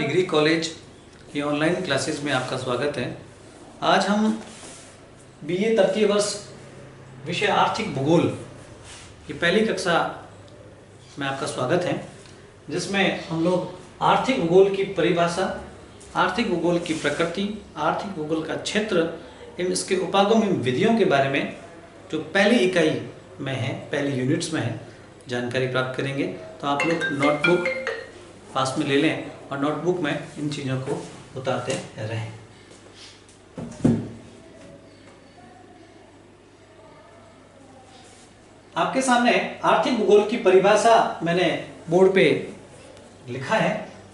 Degree college की online classes में आपका स्वागत है। आज हम बीए तृतीय वर्ष विषय आर्थिक भूगोल की पहली कक्षा में आपका स्वागत है, जिसमें हम लोग आर्थिक भूगोल की परिभाषा, आर्थिक भूगोल की प्रकृति, आर्थिक भूगोल का क्षेत्र एवं इसके उपागम एवं विधियों के बारे में जो पहली इकाई में है, पहली यूनिट्स में है, जानकारी प्राप्त करेंगे। तो आप लोग नोटबुक पास में ले लें और नोटबुक में इन चीज़ों को उतारते रहें। आपके सामने आर्थिक भूगोल की परिभाषा मैंने बोर्ड पे लिखा है,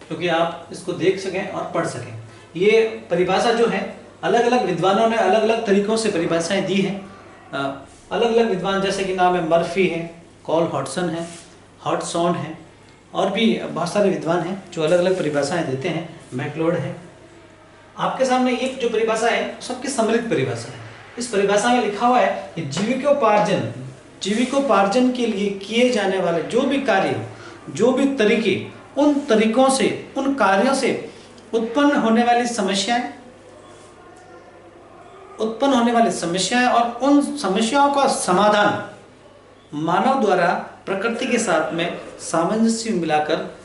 क्योंकि आप इसको देख सकें और पढ़ सकें। ये परिभाषा जो है, अलग अलग विद्वानों ने अलग अलग तरीकों से परिभाषाएं दी हैं। अलग अलग विद्वान जैसे कि नाम है मर्फी है, कॉल हॉटसन है, हॉटसॉन है, और भी बहुत सारे विद्वान हैं जो अलग अलग परिभाषाएं देते हैं। मैकलोड है। आपके सामने ये जो परिभाषा है सबकी सम्मिलित परिभाषा है। इस परिभाषा में लिखा हुआ है कि जीविकोपार्जन के लिए किए जाने वाले जो भी कार्य, जो भी तरीके, उन तरीकों से, उन कार्यों से उत्पन्न होने वाली समस्याएं और उन समस्याओं का समाधान मानव द्वारा प्रकृति के साथ में सामंजस्य मिलाकर,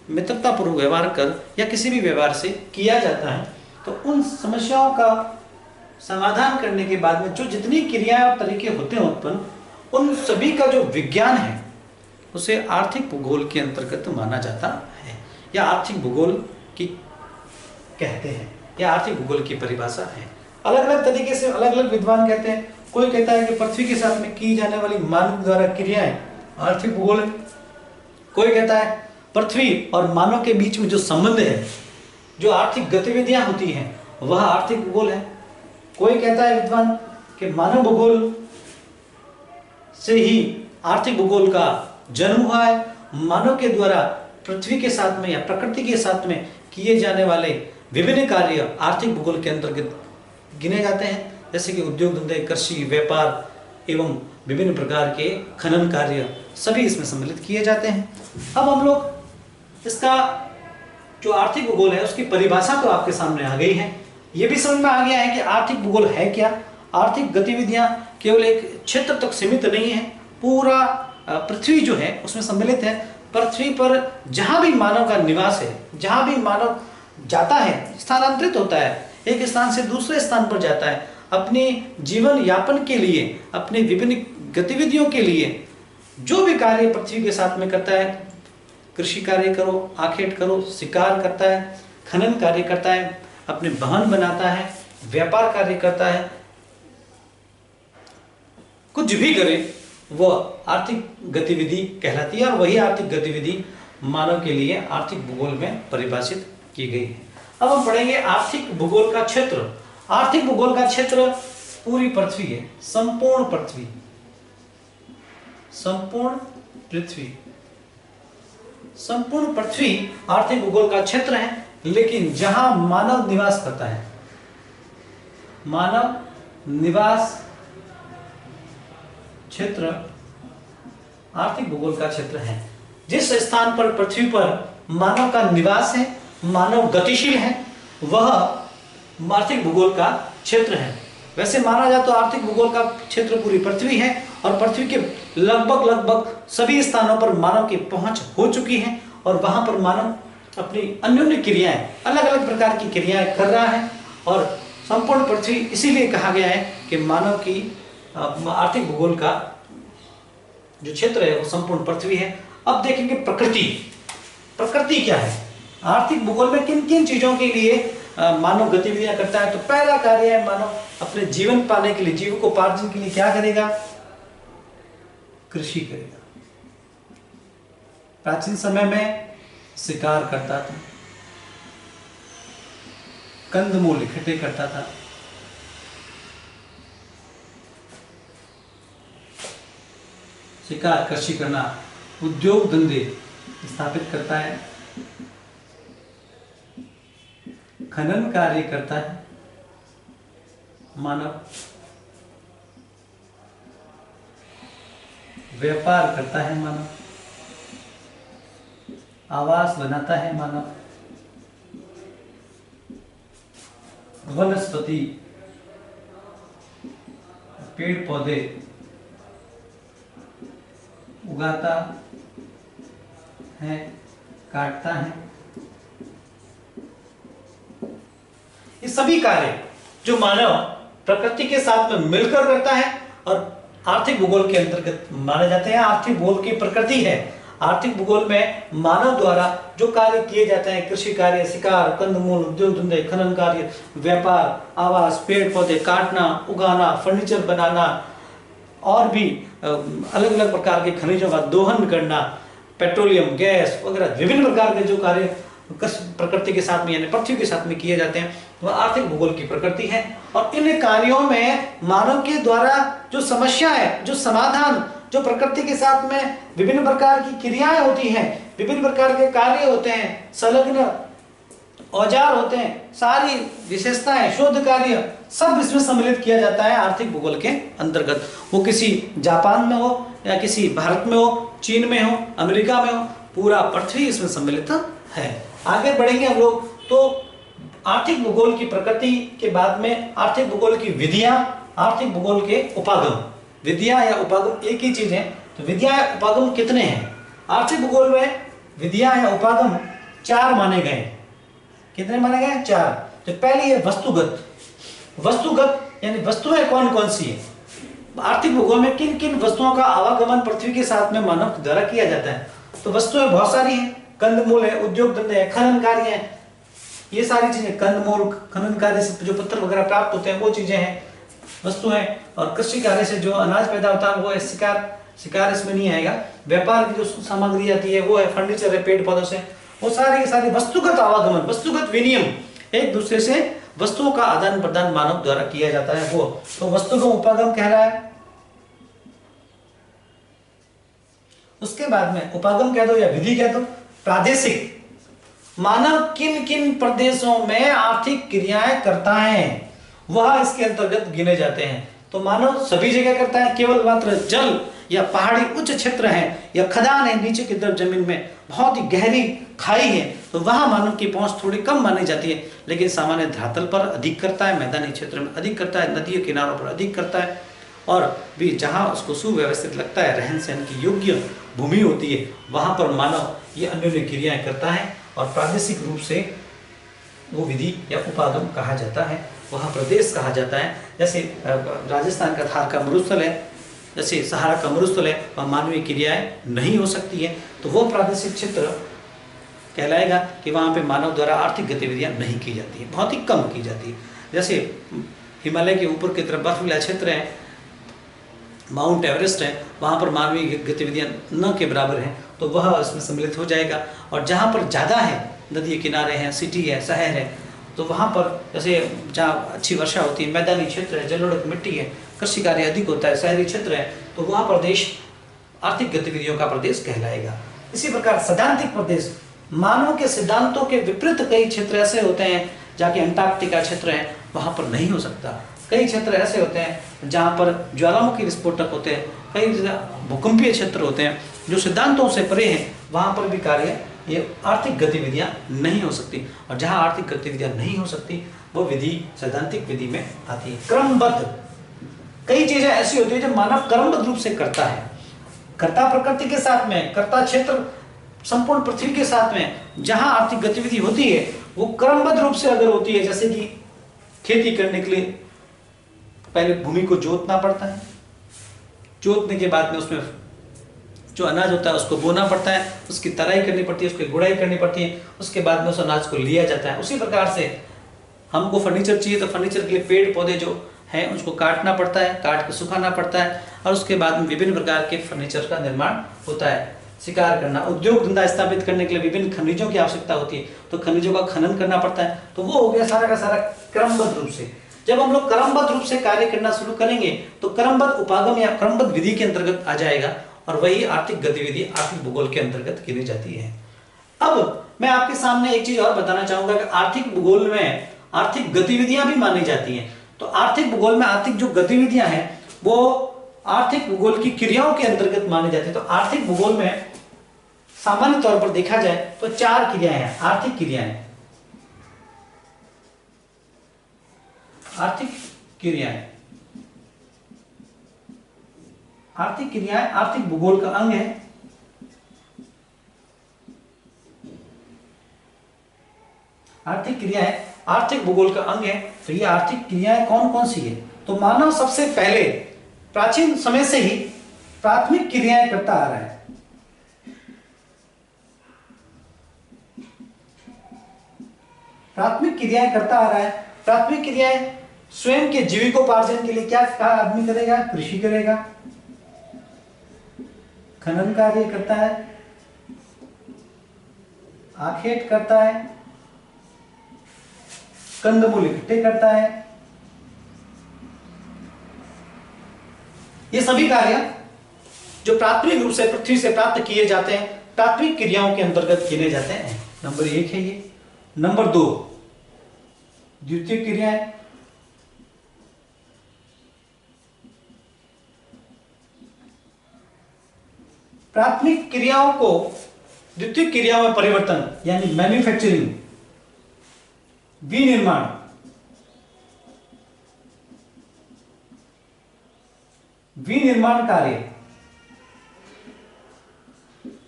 मित्रतापूर्वक व्यवहार कर या किसी भी व्यवहार से किया जाता है। तो उन समस्याओं का समाधान करने के बाद में जो जितनी क्रियाएं और तरीके होते हैं उत्पन्न, उन सभी का जो विज्ञान है उसे आर्थिक भूगोल के अंतर्गत माना जाता है, या आर्थिक भूगोल की कहते हैं, या आर्थिक भूगोल की परिभाषा है। अलग अलग तरीके से अलग अलग विद्वान कहते हैं। कोई कहता है कि पृथ्वी के साथ में की जाने वाली मानव द्वारा क्रियाएं आर्थिक भूगोल है। कोई कहता है पृथ्वी और मानव के बीच में जो संबंध है, जो आर्थिक गतिविधियां होती हैं, वह आर्थिक भूगोल है। कोई कहता है विद्वान कि मानव भूगोल से ही आर्थिक भूगोल का जन्म हुआ है। मानव के द्वारा पृथ्वी के साथ में या प्रकृति के साथ में किए जाने वाले विभिन्न कार्य आर्थिक भूगोल के अंतर्गत गिने जाते हैं, जैसे कि उद्योग धंधे, कृषि, व्यापार एवं विभिन्न प्रकार के खनन कार्य सभी इसमें सम्मिलित किए जाते हैं। अब हम लोग इसका जो आर्थिक भूगोल है उसकी परिभाषा तो आपके सामने आ गई है। ये भी समझ में आ गया है कि आर्थिक भूगोल है क्या। आर्थिक गतिविधियां केवल एक क्षेत्र तक सीमित नहीं है, पूरा पृथ्वी जो है उसमें सम्मिलित है। पृथ्वी पर जहां भी मानव का निवास है, जहां भी मानव जाता है, स्थानांतरित होता है, एक स्थान से दूसरे स्थान पर जाता है, अपने जीवन यापन के लिए, अपने विभिन्न गतिविधियों के लिए जो भी कार्य पृथ्वी के साथ में करता है, कृषि कार्य करो, आखेट करो, शिकार करता है, खनन कार्य करता है, अपने वाहन बनाता है, व्यापार कार्य करता है, कुछ भी करे, वह आर्थिक गतिविधि कहलाती है। और वही आर्थिक गतिविधि मानव के लिए आर्थिक भूगोल में परिभाषित की गई है। अब हम पढ़ेंगे आर्थिक भूगोल का क्षेत्र। आर्थिक भूगोल का क्षेत्र पूरी पृथ्वी है, संपूर्ण पृथ्वी, संपूर्ण पृथ्वी आर्थिक भूगोल का क्षेत्र है। लेकिन जहां मानव निवास करता है, मानव निवास क्षेत्र आर्थिक भूगोल का क्षेत्र है। जिस स्थान पर पृथ्वी पर मानव का निवास है, मानव गतिशील है, वह आर्थिक भूगोल का क्षेत्र है। वैसे माना जाए तो आर्थिक भूगोल का क्षेत्र पूरी पृथ्वी है, और पृथ्वी के लगभग सभी स्थानों पर मानव की पहुंच हो चुकी है, और वहां पर मानव अपनी अन्योन्य क्रियाएं, अलग अलग प्रकार की क्रियाएं कर रहा है। और संपूर्ण पृथ्वी इसीलिए कहा गया है कि मानव की आर्थिक भूगोल का जो क्षेत्र है वो संपूर्ण पृथ्वी है। अब देखेंगे प्रकृति क्या है, आर्थिक भूगोल में किन किन चीजों के लिए मानव गतिविधियां करता है। तो पहला कार्य है, मानव अपने जीवन पाने के लिए, जीविकोपार्जन के लिए क्या करेगा? कृषि करेगा। प्राचीन समय में शिकार करता था, कंदमूल इकट्ठे करता था, शिकार, कृषि करना, उद्योग धंधे स्थापित करता है, खनन कार्य करता है मानव, व्यापार करता है मानव, आवास बनाता है मानव, वनस्पति, पेड़ पौधे उगाता है, काटता है। ये सभी कार्य जो मानव प्रकृति के साथ में मिलकर करता है और आर्थिक भूगोल के अंतर्गत माने जाते हैं। आर्थिक भूगोल की प्रकृति है। आर्थिक भूगोल में मानव द्वारा जो कार्य किए जाते हैं, कृषि कार्य, शिकार, कंदमूल, उद्योग धंधे, खनन कार्य, व्यापार, आवास, पेड़ पौधे काटना, उगाना, फर्नीचर बनाना और भी अलग अलग प्रकार के खनिजों का दोहन करना, पेट्रोलियम, गैस वगैरह विभिन्न प्रकार के जो कार्य प्रकृति के साथ में यानी पृथ्वी के साथ में किए जाते हैं, वह आर्थिक भूगोल की प्रकृति है। और इन कार्यों में मानव के द्वारा जो समस्या है, जो समाधान, जो प्रकृति के साथ में विभिन्न प्रकार की क्रियाएं होती हैं, विभिन्न प्रकार के कार्य होते हैं, संलग्न औजार होते हैं, सारी विशेषताएं, शोध कार्य सब इसमें सम्मिलित किया जाता है आर्थिक भूगोल के अंतर्गत। वो किसी जापान में हो या किसी भारत में हो, चीन में हो, अमेरिका में हो, पूरा पृथ्वी इसमें सम्मिलित है। आगे बढ़ेंगे हम लोग तो आर्थिक भूगोल की प्रकृति के बाद में आर्थिक भूगोल की विधियां, आर्थिक भूगोल के उपागम। विधियां या उपागम एक ही चीज है। तो विधियां या उपागम कितने हैं? आर्थिक भूगोल में विधियां या उपागम 4 माने गए। कितने माने गए? 4। तो पहली है वस्तुगत। वस्तुगत यानी वस्तुएं कौन कौन सी है? आर्थिक भूगोल में किन किन वस्तुओं का आवागमन पृथ्वी के साथ में मानव द्वारा किया जाता है? तो वस्तुएं बहुत सारी हैं। कंदमूल है, उद्योग धंधे है, खनन कार्य है, ये सारी चीजें, कंदमूल खनन कार्य से जो पत्थर वगैरह प्राप्त होते हैं वो चीजें हैं, वस्तुएं। और कृषि कार्य से जो अनाज पैदा होता है वो है शिकार। शिकार इसमें नहीं आएगा। व्यापार की जो सामग्री आती है वो है फर्नीचर है, पेड़ पौधों से। वो सारी सारी वस्तुगत आवागमन, वस्तुगत विनिमय, एक दूसरे से वस्तुओं का आदान प्रदान मानव द्वारा किया जाता है वो तो वस्तुगत उपागम कह रहा है। उसके बाद में उपागम कह दो या विधि कह दो। प्रादेशिक, मानव किन किन प्रदेशों में आर्थिक क्रियाएं करता है वह इसके अंतर्गत गिने जाते हैं। तो मानव सभी जगह करता है, केवल मात्र जल या पहाड़ी उच्च क्षेत्र है या खदान है, नीचे की तरफ जमीन में बहुत ही गहरी खाई है, तो वहां मानव की पहुंच थोड़ी कम मानी जाती है। लेकिन सामान्य धरातल पर अधिक करता है, मैदानी क्षेत्र में अधिक करता है, नदी के किनारों पर अधिक करता है, और भी जहां उसको सुव्यवस्थित लगता है, रहन सहन की योग्य भूमि होती है, वहां पर मानव ये अन्य क्रियाएं करता है। और प्रादेशिक रूप से वो विधि या उपागम कहा जाता है, वहाँ प्रदेश कहा जाता है। जैसे राजस्थान का थार का मरुस्थल है, जैसे सहारा का मरुस्थल है, वहाँ मानवीय क्रियाएं नहीं हो सकती है, तो वो प्रादेशिक क्षेत्र कहलाएगा कि वहाँ पे मानव द्वारा आर्थिक गतिविधियाँ नहीं की जाती है, बहुत ही कम की जाती है। जैसे हिमालय के ऊपर की तरफ बर्फीला क्षेत्र है, माउंट एवरेस्ट है, वहाँ पर मानवीय गतिविधियाँ न के बराबर हैं, तो वह इसमें सम्मिलित हो जाएगा। और जहाँ पर ज़्यादा है, नदी किनारे हैं, सिटी है, शहर है, तो वहाँ पर जैसे जहाँ अच्छी वर्षा होती है, मैदानी क्षेत्र है, जलोढ़ मिट्टी है, कृषि कार्य अधिक होता है, शहरी क्षेत्र है, तो वहाँ प्रदेश आर्थिक गतिविधियों का प्रदेश कहलाएगा। इसी प्रकार सैद्धांतिक प्रदेश, मानव के सिद्धांतों के विपरीत कई क्षेत्र ऐसे होते हैं, जाके अंटार्कटिका क्षेत्र है, वहाँ पर नहीं हो सकता। कई क्षेत्र ऐसे होते हैं जहाँ पर ज्वालामुखी विस्फोटक होते हैं, कई भूकंपीय क्षेत्र होते हैं जो सिद्धांतों से परे हैं, वहाँ पर भी कार्य ये आर्थिक गतिविधियाँ नहीं हो सकती। और जहाँ आर्थिक गतिविधियाँ नहीं हो सकती वो विधि सैद्धांतिक विधि में आती है। क्रमबद्ध, कई चीजें ऐसी होती है जो मानव क्रमबद्ध रूप से करता है, कर्ता प्रकृति के साथ में, कर्ता क्षेत्र संपूर्ण पृथ्वी के साथ में जहाँ आर्थिक गतिविधि होती है वो क्रमबद्ध रूप से अगर होती है, जैसे कि खेती करने के लिए पहले भूमि को जोतना पड़ता है, जोतने के बाद में उसमें जो अनाज होता है उसको बोना पड़ता है, उसकी तराई करनी पड़ती है, उसकी गुड़ाई करनी पड़ती है, उसके बाद में उस अनाज को लिया जाता है। उसी प्रकार से हमको फर्नीचर चाहिए तो फर्नीचर के लिए पेड़ पौधे जो हैं उसको काटना पड़ता है, काट के सुखाना पड़ता है, और उसके बाद में विभिन्न प्रकार के फर्नीचर का निर्माण होता है। शिकार करना, उद्योग धंधा स्थापित करने के लिए विभिन्न खनिजों की आवश्यकता होती है, तो खनिजों का खनन करना पड़ता है। तो वो हो गया सारा का सारा क्रमबद्ध रूप से। जब हम लोग क्रमबद्ध रूप से कार्य करना शुरू करेंगे तो क्रमबद्ध उपागम या क्रमबद्ध विधि के अंतर्गत आ जाएगा, और वही आर्थिक गतिविधि आर्थिक भूगोल के अंतर्गत गिनी जाती है। अब मैं आपके सामने एक चीज और बताना चाहूंगा कि आर्थिक भूगोल में आर्थिक गतिविधियां भी मानी जाती हैं। तो आर्थिक भूगोल में आर्थिक जो गतिविधियां हैं वो आर्थिक भूगोल की क्रियाओं के अंतर्गत मानी जाती है। तो आर्थिक भूगोल में सामान्य तौर पर देखा जाए तो 4 क्रियाएं हैं, आर्थिक क्रियाएं। आर्थिक क्रियाएं। आर्थिक क्रियाएं आर्थिक भूगोल का अंग है। आर्थिक क्रियाएं आर्थिक भूगोल का अंग है। तो ये आर्थिक क्रियाएं कौन कौन सी है? तो मानव सबसे पहले प्राचीन समय से ही प्राथमिक क्रियाएं करता आ रहा है। प्राथमिक क्रियाएं करता आ रहा है। प्राथमिक क्रियाएं स्वयं के जीविकोपार्जन के लिए क्या आदमी करेगा? कृषि करेगा, खनन कार्य करता है, आखेट करता है, कंदमूल इकट्ठे करता है। ये सभी कार्य जो प्राथमिक रूप से पृथ्वी से प्राप्त किए जाते हैं प्राथमिक क्रियाओं के अंतर्गत गिने जाते हैं। नंबर 1 है ये। नंबर 2 द्वितीय क्रियाएं। प्राथमिक क्रियाओं को द्वितीय क्रियाओं में परिवर्तन यानी मैन्युफैक्चरिंग, विनिर्माण, विनिर्माण कार्य,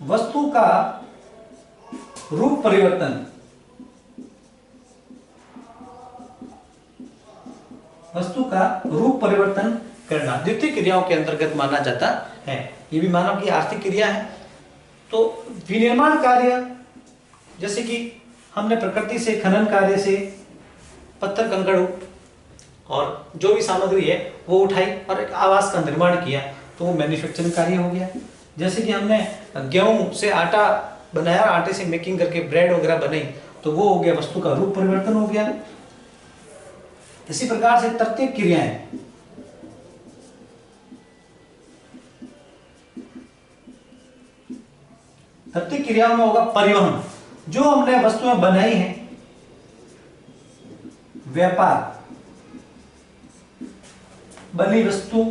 वस्तु का रूप परिवर्तन, वस्तु का रूप परिवर्तन करना द्वितीय क्रियाओं के अंतर्गत माना जाता है। ये भी मानव की आर्थिक क्रिया है। तो विनिर्माण कार्य जैसे कि हमने प्रकृति से, खनन कार्य से पत्थर कंकड़ और जो भी सामग्री है वो उठाई और एक आवास का निर्माण किया, तो वो मैन्युफैक्चरिंग कार्य हो गया। जैसे कि हमने गेहूं से आटा बनाया, आटे से मेकिंग करके ब्रेड वगैरह बनाई, तो वो हो गया, वस्तु का रूप परिवर्तन हो गया। इसी प्रकार से तृतीय क्रियाएं, तृतीय क्रियाओं में होगा परिवहन, जो हमने वस्तुएं बनाई हैं, व्यापार, बनी वस्तु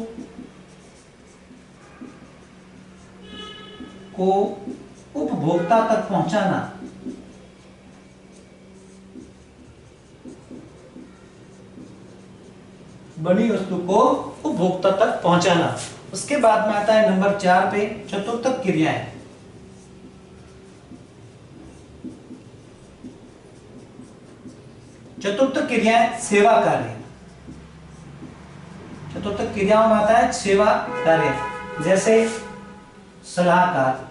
को उपभोक्ता तक पहुंचाना, बनी वस्तु को उपभोक्ता तक पहुंचाना। उसके बाद में आता है नंबर 4 पे चतुर्थ क्रियाएं। चतुर्थ क्रियाएं सेवा कार्य। चतुर्थ क्रियाओं में आता है सेवा कार्य, जैसे सलाहकार,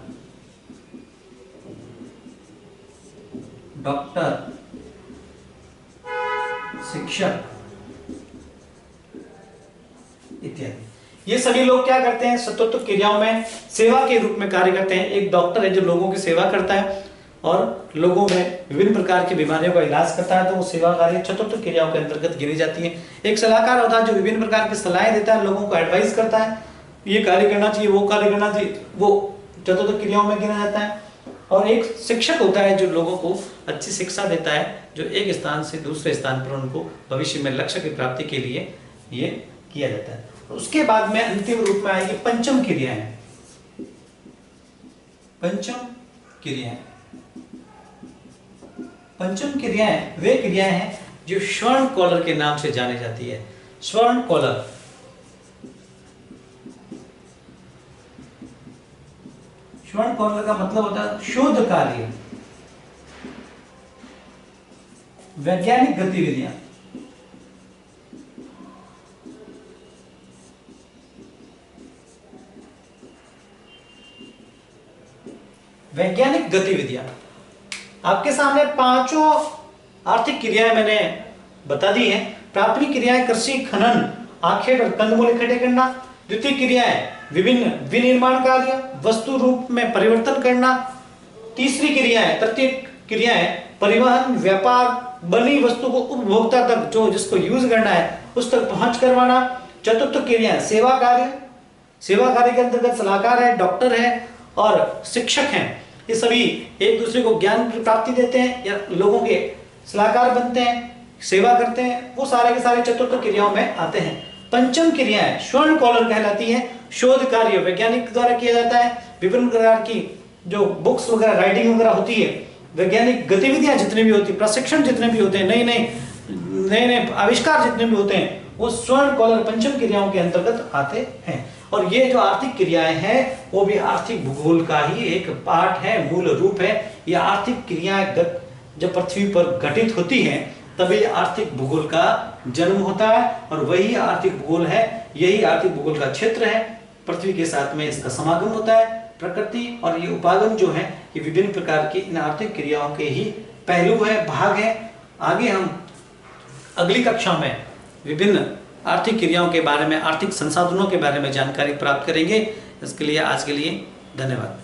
डॉक्टर, शिक्षक इत्यादि। ये सभी लोग क्या करते हैं? चतुर्थ क्रियाओं में सेवा के रूप में कार्य करते हैं। एक डॉक्टर है जो लोगों की सेवा करता है और लोगों में विभिन्न प्रकार की बीमारियों का इलाज करता है, तो वो सेवा कार्य चतुर्थ क्रियाओं के अंतर्गत गिनी जाती है। एक सलाहकार होता है जो विभिन्न प्रकार की सलाहें देता है, लोगों को एडवाइस करता है, ये कार्य करना चाहिए, वो कार्य करना चाहिए, वो चतुर्थ क्रियाओं में गिना जाता है। और एक शिक्षक होता है जो लोगों को अच्छी शिक्षा देता है, जो एक स्थान से दूसरे स्थान पर उनको भविष्य में लक्ष्य की प्राप्ति के लिए ये किया जाता है। उसके बाद में अंतिम रूप में आएगी पंचम क्रियाएं। पंचम क्रियाएं, पंचम क्रियाएं वे क्रियाएं हैं जो स्वर्ण कॉलर के नाम से जानी जाती है। स्वर्ण कॉलर, स्वर्ण कॉलर का मतलब होता है शोध कार्य, वैज्ञानिक गतिविधियां, वैज्ञानिक गतिविधियां। आपके सामने पांचों आर्थिक क्रियाएं मैंने बता दी हैं। प्राथमिक क्रियाएं कृषि, खनन, आखेट और कंदमूल इकट्ठे करना। द्वितीय क्रियाएं विभिन्न विनिर्माण कार्य, वस्तु रूप में परिवर्तन करना। तीसरी क्रियाएं, तृतीय क्रियाएं परिवहन, व्यापार, बनी वस्तु को उपभोक्ता तक, जो जिसको यूज करना है उस तक पहुंच करवाना। चतुर्थ क्रियाएं सेवा कार्य, सेवा कार्य के अंतर्गत सलाहकार है, डॉक्टर है और शिक्षक हैं। ये सभी एक दूसरे को ज्ञान की प्राप्ति देते हैं या लोगों के सलाहकार बनते हैं, सेवा करते हैं, वो सारे के सारे चतुर्थ क्रियाओं में आते हैं। पंचम क्रियाएं स्वर्ण कॉलर कहलाती है। शोध कार्य वैज्ञानिक द्वारा किया जाता है। विभिन्न प्रकार की जो बुक्स वगैरह, राइटिंग वगैरह होती है, वैज्ञानिक गतिविधियां जितनी भी होती, प्रशिक्षण जितने भी होते हैं, नई नई नए नए आविष्कार जितने भी होते हैं वो स्वर्ण कौलर पंचम क्रियाओं के अंतर्गत आते हैं। और ये जो आर्थिक क्रियाएं हैं वो भी आर्थिक भूगोल का ही एक पार्ट है, मूल रूप है। ये आर्थिक क्रियाएं जब पृथ्वी पर घटित होती हैं तभी आर्थिक भूगोल का जन्म होता है, और वही आर्थिक भूगोल है, यही आर्थिक भूगोल का क्षेत्र है। पृथ्वी के साथ में इसका समागम होता है, प्रकृति और ये उपागम जो है ये विभिन्न प्रकार की इन आर्थिक क्रियाओं के ही पहलू है, भाग है। आगे हम अगली कक्षा में विभिन्न आर्थिक क्रियाओं के बारे में, आर्थिक संसाधनों के बारे में जानकारी प्राप्त करेंगे। इसके लिए आज के लिए धन्यवाद।